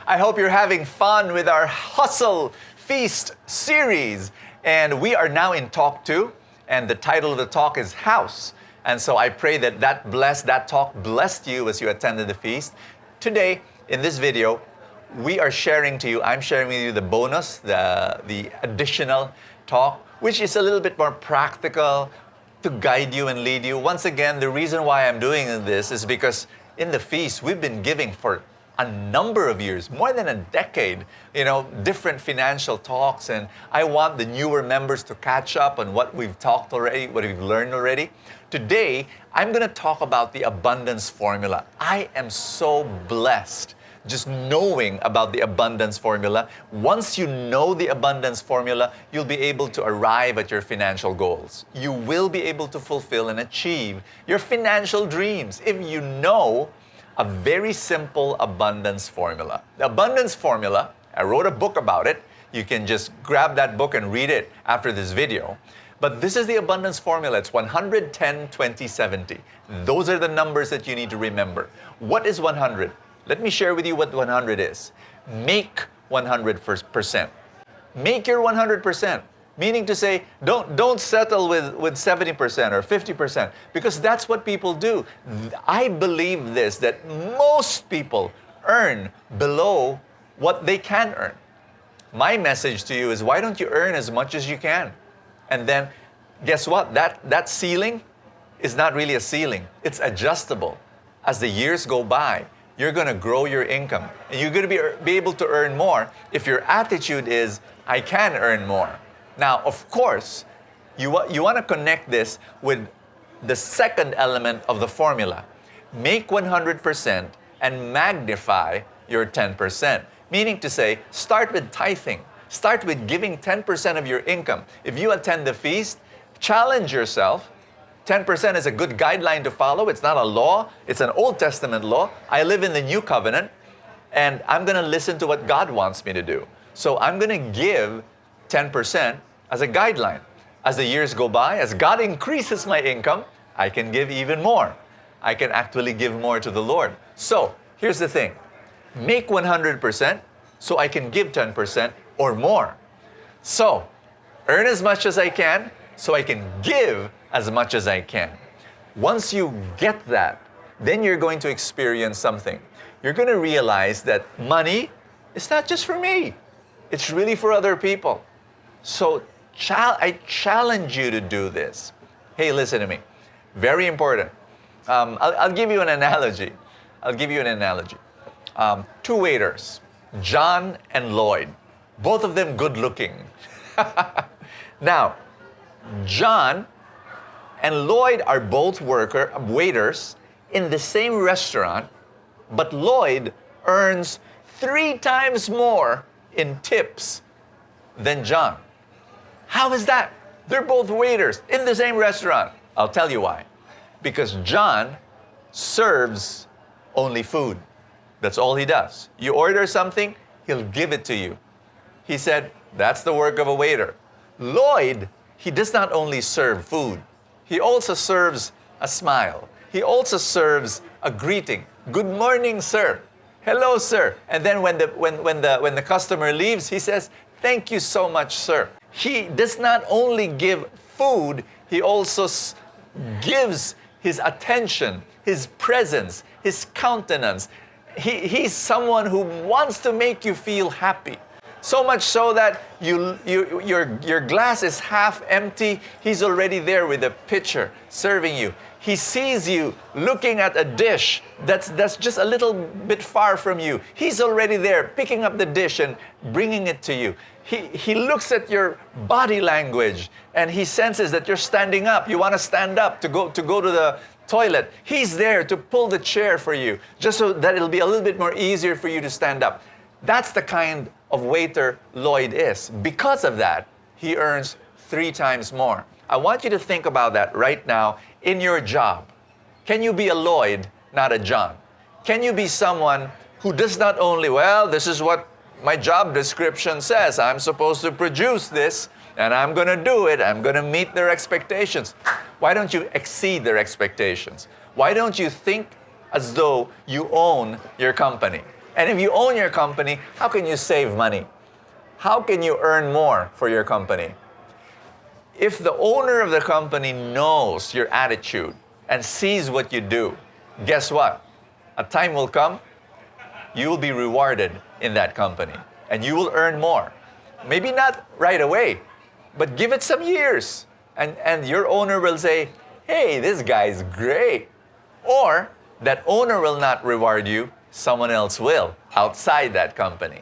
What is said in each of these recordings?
I hope you're having fun with our Hustle Feast series. And we are now in talk 2, and the title of the talk is House. And so I pray that talk blessed you as you attended the feast. Today, in this video, I'm sharing with you the bonus, the additional talk, which is a little bit more practical to guide you and lead you. Once again, the reason why I'm doing this is because in the feast, we've been giving for a number of years, more than a decade, different financial talks. And I want the newer members to catch up on what we've talked already, what we've learned already. Today, I'm going to talk about the abundance formula. I am so blessed just knowing about the abundance formula. Once you know the abundance formula, you'll be able to arrive at your financial goals. You will be able to fulfill and achieve your financial dreams if you know a very simple abundance formula. The abundance formula, I wrote a book about it. You can just grab that book and read it after this video. But this is the abundance formula. It's 110, 20, 70. Those are the numbers that you need to remember. What is 100? Let me share with you what 100 is. Make 100%. Make your 100%. Meaning to say, don't settle with 70% or 50%, because that's what people do. I believe this, that most people earn below what they can earn. My message to you is, why don't you earn as much as you can? And then, guess what? That ceiling is not really a ceiling. It's adjustable. As the years go by, you're going to grow your income. And you're going to be able to earn more if your attitude is, I can earn more. Now, of course, you want to connect this with the second element of the formula. Make 100% and magnify your 10%. Meaning to say, start with tithing. Start with giving 10% of your income. If you attend the feast, challenge yourself. 10% is a good guideline to follow. It's not a law. It's an Old Testament law. I live in the New Covenant, and I'm going to listen to what God wants me to do. So I'm going to give 10% as a guideline. As the years go by, as God increases my income, I can give even more. I can actually give more to the Lord. So here's the thing. Make 100% so I can give 10% or more. So earn as much as I can so I can give as much as I can. Once you get that, then you're going to experience something. You're going to realize that money is not just for me. It's really for other people. So I challenge you to do this. Hey, listen to me. Very important. I'll give you an analogy. Two waiters, John and Lloyd. Both of them good looking. Now, John and Lloyd are both waiters in the same restaurant, but Lloyd earns 3 times more in tips than John. How is that? They're both waiters in the same restaurant. I'll tell you why. Because John serves only food. That's all he does. You order something, he'll give it to you. He said, that's the work of a waiter. Lloyd, he does not only serve food, he also serves a smile. He also serves a greeting. Good morning, sir. Hello, sir. And then when the customer leaves, he says, thank you so much, sir. He does not only give food, he also gives his attention, his presence, his countenance. He's someone who wants to make you feel happy. So much so that your glass is half empty. He's already there with a pitcher serving you. He sees you looking at a dish that's just a little bit far from you. He's already there picking up the dish and bringing it to you. He looks at your body language and he senses that you're standing up. You want to stand up to go to the toilet. He's there to pull the chair for you just so that it'll be a little bit more easier for you to stand up. That's the kind of waiter Lloyd is. Because of that, he earns 3 times more. I want you to think about that right now in your job. Can you be a Lloyd, not a John? Can you be someone who does not only, this is what my job description says, I'm supposed to produce this, and I'm going to do it, I'm going to meet their expectations. Why don't you exceed their expectations? Why don't you think as though you own your company? And if you own your company, how can you save money? How can you earn more for your company? If the owner of the company knows your attitude and sees what you do, guess what? A time will come, you will be rewarded in that company and you will earn more. Maybe not right away, but give it some years. And your owner will say, hey, this guy's great. Or that owner will not reward you, someone else will outside that company.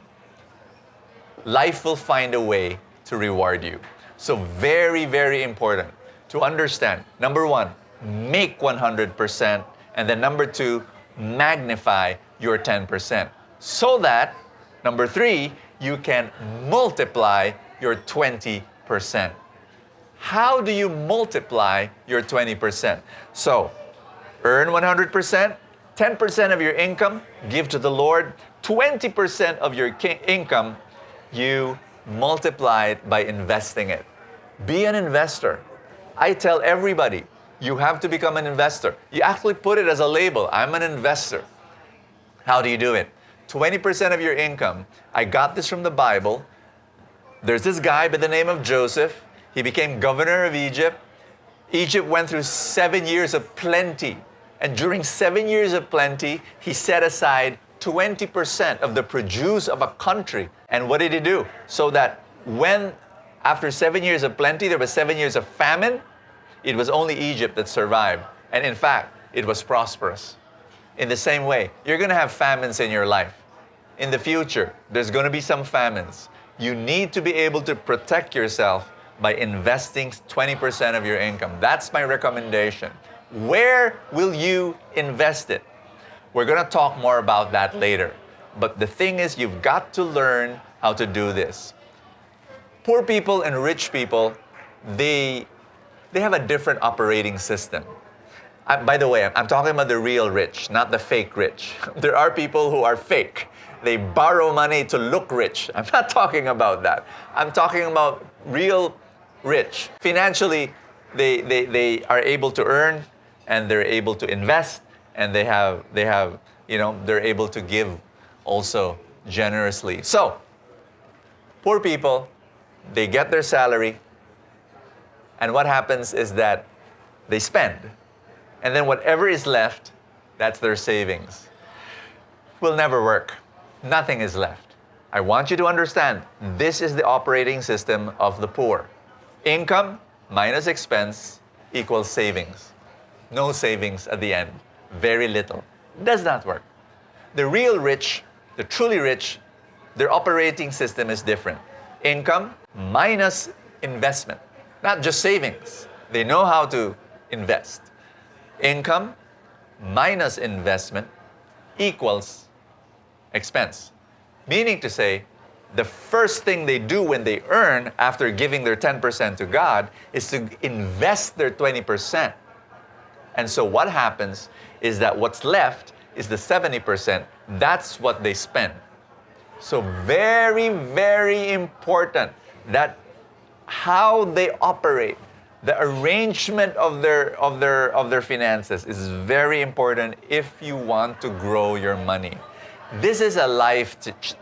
Life will find a way to reward you. So very, very important to understand. Number one, make 100%. And then number two, magnify your 10%. So that, number three, you can multiply your 20%. How do you multiply your 20%? So, earn 100%, 10% of your income, give to the Lord, 20% of your income, you multiply it by investing it. Be an investor. I tell everybody, you have to become an investor. You actually put it as a label, I'm an investor. How do you do it? 20% of your income. I got this from the Bible. There's this guy by the name of Joseph. He became governor of Egypt. Egypt went through 7 years of plenty. And during 7 years of plenty, he set aside 20% of the produce of a country. And what did he do? So that when, after 7 years of plenty, there was 7 years of famine, it was only Egypt that survived. And in fact, it was prosperous. In the same way, you're going to have famines in your life. In the future, there's going to be some famines. You need to be able to protect yourself by investing 20% of your income. That's my recommendation. Where will you invest it? We're going to talk more about that later. But the thing is, you've got to learn how to do this. Poor people and rich people, they have a different operating system. By the way, I'm talking about the real rich, not the fake rich. There are people who are fake. They borrow money to look rich. I'm not talking about that. I'm talking about real rich. Financially, they are able to earn and they're able to invest and they're able to give also generously. So, poor people, they get their salary and what happens is that they spend. And then whatever is left, that's their savings. Will never work. Nothing is left. I want you to understand, this is the operating system of the poor. Income minus expense equals savings. No savings at the end. Very little. Does not work. The real rich, the truly rich, their operating system is different. Income minus investment. Not just savings. They know how to invest. Income minus investment equals expense. Meaning to say, the first thing they do when they earn after giving their 10% to God is to invest their 20%. And so what happens is that what's left is the 70%. That's what they spend. So very, very important that how they operate, the arrangement of their finances is very important if you want to grow your money. This is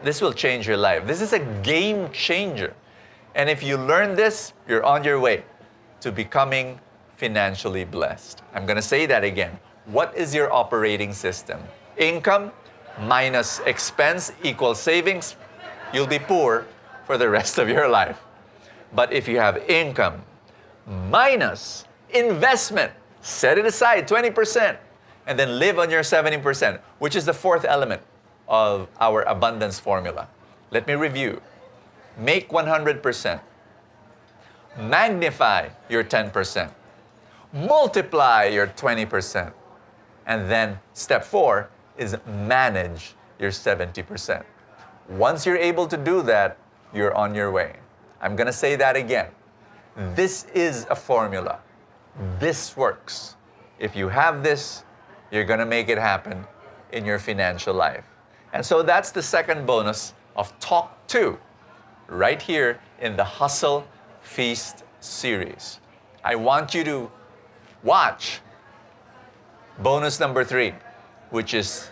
this will change your life. This is a game changer. And if you learn this, you're on your way to becoming financially blessed. I'm going to say that again. What is your operating system? Income minus expense equals savings. You'll be poor for the rest of your life. But if you have income minus investment, set it aside 20%, and then live on your 70%, which is the fourth element of our abundance formula. Let me review. Make 100%. Magnify your 10%. Multiply your 20%. And then step 4 is manage your 70%. Once you're able to do that, you're on your way. I'm going to say that again. This is a formula. This works. If you have this, you're going to make it happen in your financial life. And so that's the second bonus of Talk 2, right here in the Hustle Feast series. I want you to watch bonus number 3, which is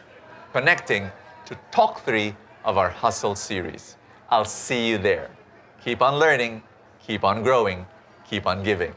connecting to Talk 3 of our Hustle series. I'll see you there. Keep on learning, keep on growing, keep on giving.